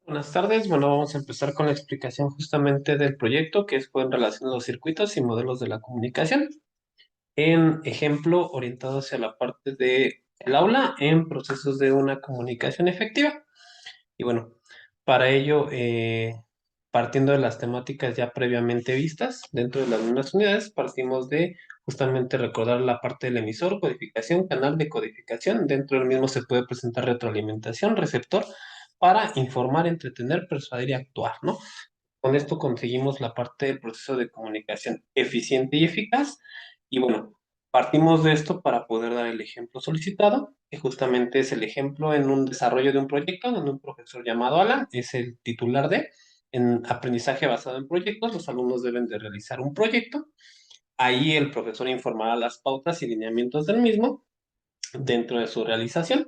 Buenas tardes. Bueno, vamos a empezar con la explicación justamente del proyecto, que es en relación a los circuitos y modelos de la comunicación. En ejemplo, orientado hacia la parte del aula en procesos de una comunicación efectiva. Y bueno, para ello, partiendo de las temáticas ya previamente vistas dentro de las mismas unidades, partimos de justamente recordar la parte del emisor, codificación, canal de codificación. Dentro del mismo se puede presentar retroalimentación, receptor, para informar, entretener, persuadir y actuar, ¿no? Con esto conseguimos la parte del proceso de comunicación eficiente y eficaz. Y bueno, partimos de esto para poder dar el ejemplo solicitado, que justamente es el ejemplo en un desarrollo de un proyecto donde un profesor llamado Alan es el titular de, en aprendizaje basado en proyectos, los alumnos deben de realizar un proyecto. Ahí el profesor informará las pautas y lineamientos del mismo dentro de su realización.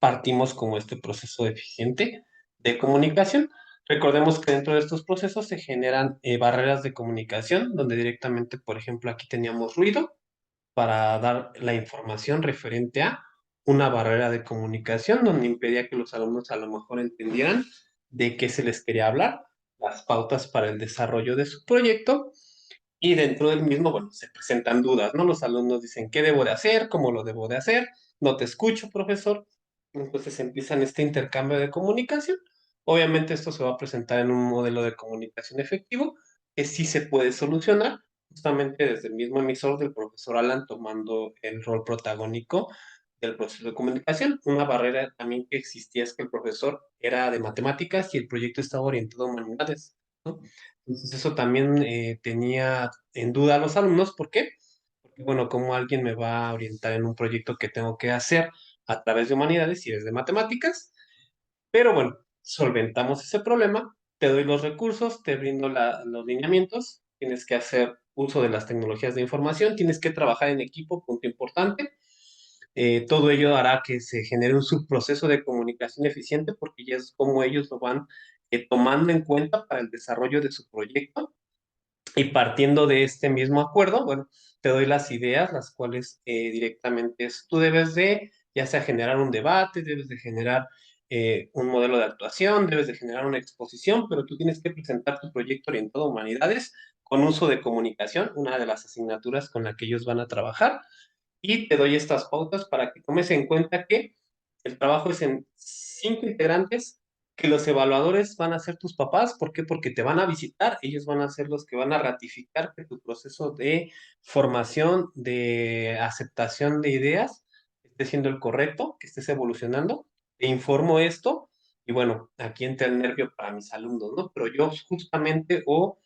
Partimos como este proceso eficiente de comunicación. Recordemos que dentro de estos procesos se generan barreras de comunicación, donde directamente, por ejemplo, aquí teníamos ruido para dar la información referente a una barrera de comunicación, donde impedía que los alumnos a lo mejor entendieran de qué se les quería hablar, las pautas para el desarrollo de su proyecto. Y dentro del mismo, bueno, se presentan dudas, ¿no? Los alumnos dicen, ¿qué debo de hacer? ¿Cómo lo debo de hacer? No te escucho, profesor. Entonces empiezan este intercambio de comunicación. Obviamente esto se va a presentar en un modelo de comunicación efectivo que sí se puede solucionar justamente desde el mismo emisor del profesor Alan tomando el rol protagónico del proceso de comunicación. Una barrera también que existía es que el profesor era de matemáticas y el proyecto estaba orientado a humanidades, ¿no? Entonces eso también tenía en duda a los alumnos. ¿Por qué? Porque, bueno, ¿cómo alguien me va a orientar en un proyecto que tengo que hacer a través de humanidades si es de matemáticas? Pero bueno, solventamos ese problema, te doy los recursos, te brindo los lineamientos, tienes que hacer uso de las tecnologías de información, tienes que trabajar en equipo, punto importante. Todo ello hará que se genere un subproceso de comunicación eficiente porque ya es como ellos lo van tomando en cuenta para el desarrollo de su proyecto. Y partiendo de este mismo acuerdo, bueno, te doy las ideas, las cuales directamente tú debes de, ya sea generar un debate, debes de generar un modelo de actuación, debes de generar una exposición, pero tú tienes que presentar tu proyecto orientado a humanidades con uso de comunicación, una de las asignaturas con la que ellos van a trabajar. Y te doy estas pautas para que tomes en cuenta que el trabajo es en 5 integrantes, que los evaluadores van a ser tus papás. ¿Por qué? Porque te van a visitar, ellos van a ser los que van a ratificar que tu proceso de formación, de aceptación de ideas, esté siendo el correcto, que estés evolucionando. Te informo esto y bueno, aquí entra el nervio para mis alumnos, ¿no? Pero yo justamente, o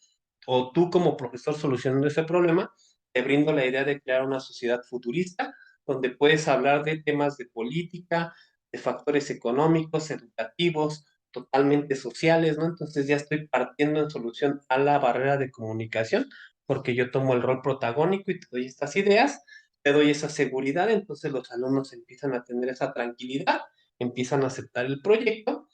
tú como profesor solucionando ese problema, te brindo la idea de crear una sociedad futurista donde puedes hablar de temas de política, de factores económicos, educativos, totalmente sociales, ¿no? Entonces ya estoy partiendo en solución a la barrera de comunicación, porque yo tomo el rol protagónico y te doy estas ideas, te doy esa seguridad, entonces los alumnos empiezan a tener esa tranquilidad, empiezan a aceptar el proyecto,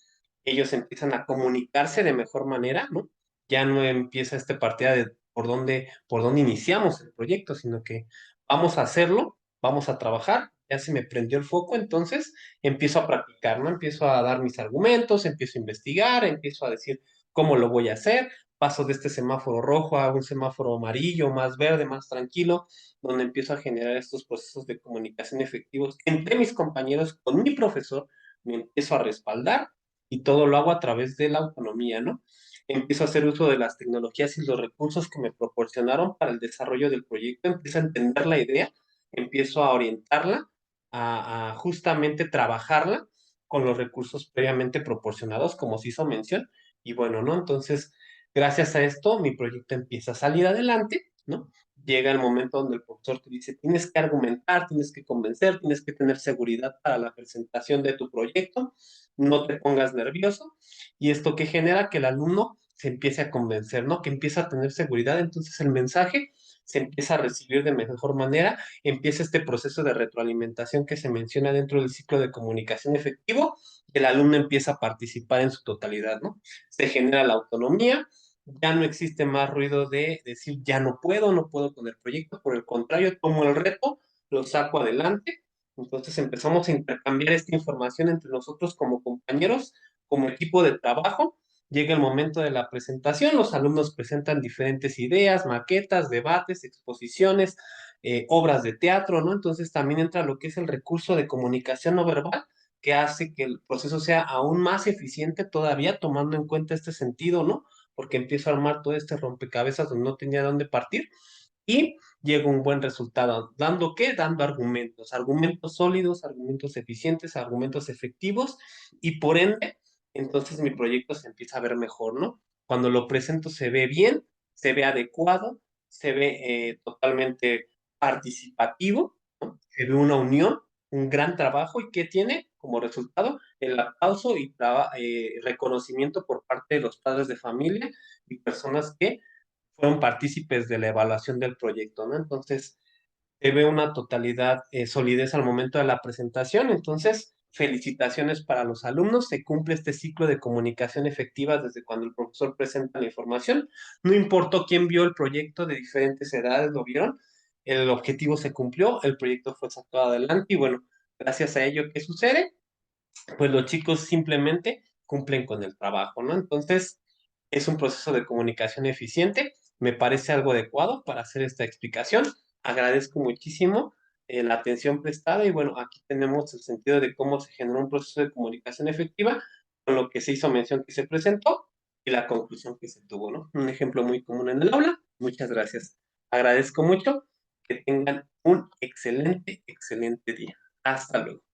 ellos empiezan a comunicarse de mejor manera, ¿no? Ya no empieza esta partida de por dónde iniciamos el proyecto, sino que vamos a hacerlo, vamos a trabajar, ya se me prendió el foco, entonces empiezo a practicar, ¿no? Empiezo a dar mis argumentos, empiezo a investigar, empiezo a decir cómo lo voy a hacer, paso de este semáforo rojo a un semáforo amarillo, más verde, más tranquilo, donde empiezo a generar estos procesos de comunicación efectivos entre mis compañeros, con mi profesor, me empiezo a respaldar y todo lo hago a través de la autonomía, ¿no? Empiezo a hacer uso de las tecnologías y los recursos que me proporcionaron para el desarrollo del proyecto, empiezo a entender la idea, empiezo a orientarla, a justamente trabajarla con los recursos previamente proporcionados, como se hizo mención, y bueno, ¿no? Entonces, gracias a esto, mi proyecto empieza a salir adelante, ¿no? Llega el momento donde el profesor te dice, tienes que argumentar, tienes que convencer, tienes que tener seguridad para la presentación de tu proyecto, no te pongas nervioso, y esto que genera que el alumno se empiece a convencer, ¿no? Que empieza a tener seguridad, entonces el mensaje se empieza a recibir de mejor manera, empieza este proceso de retroalimentación que se menciona dentro del ciclo de comunicación efectivo, y el alumno empieza a participar en su totalidad, ¿no? Se genera la autonomía, ya no existe más ruido de decir ya no puedo, no puedo con el proyecto, por el contrario, tomo el reto, lo saco adelante, entonces empezamos a intercambiar esta información entre nosotros como compañeros, como equipo de trabajo, Llega el momento de la presentación, los alumnos presentan diferentes ideas, maquetas, debates, exposiciones, obras de teatro, ¿no? Entonces también entra lo que es el recurso de comunicación no verbal, que hace que el proceso sea aún más eficiente todavía, tomando en cuenta este sentido, ¿no? Porque empiezo a armar todo este rompecabezas donde no tenía dónde partir y llega un buen resultado. ¿Dando qué? Dando argumentos, argumentos sólidos, argumentos eficientes, argumentos efectivos y por ende, entonces mi proyecto se empieza a ver mejor, ¿no? Cuando lo presento se ve bien, se ve adecuado, se ve totalmente participativo, ¿no? Se ve una unión, un gran trabajo y ¿qué tiene como resultado? El aplauso y reconocimiento por parte de los padres de familia y personas que fueron partícipes de la evaluación del proyecto, ¿no? Entonces, se ve una totalidad, solidez al momento de la presentación. Entonces, felicitaciones para los alumnos. Se cumple este ciclo de comunicación efectiva desde cuando el profesor presenta la información. No importó quién vio el proyecto, de diferentes edades lo vieron. El objetivo se cumplió, el proyecto fue sacado adelante y bueno, gracias a ello, ¿qué sucede? Pues los chicos simplemente cumplen con el trabajo, ¿no? Entonces, es un proceso de comunicación eficiente, me parece algo adecuado para hacer esta explicación. Agradezco muchísimo la atención prestada y bueno, aquí tenemos el sentido de cómo se generó un proceso de comunicación efectiva con lo que se hizo mención que se presentó y la conclusión que se tuvo, ¿no? Un ejemplo muy común en el aula. Muchas gracias. Agradezco mucho. Que tengan un excelente, excelente día. Hasta luego.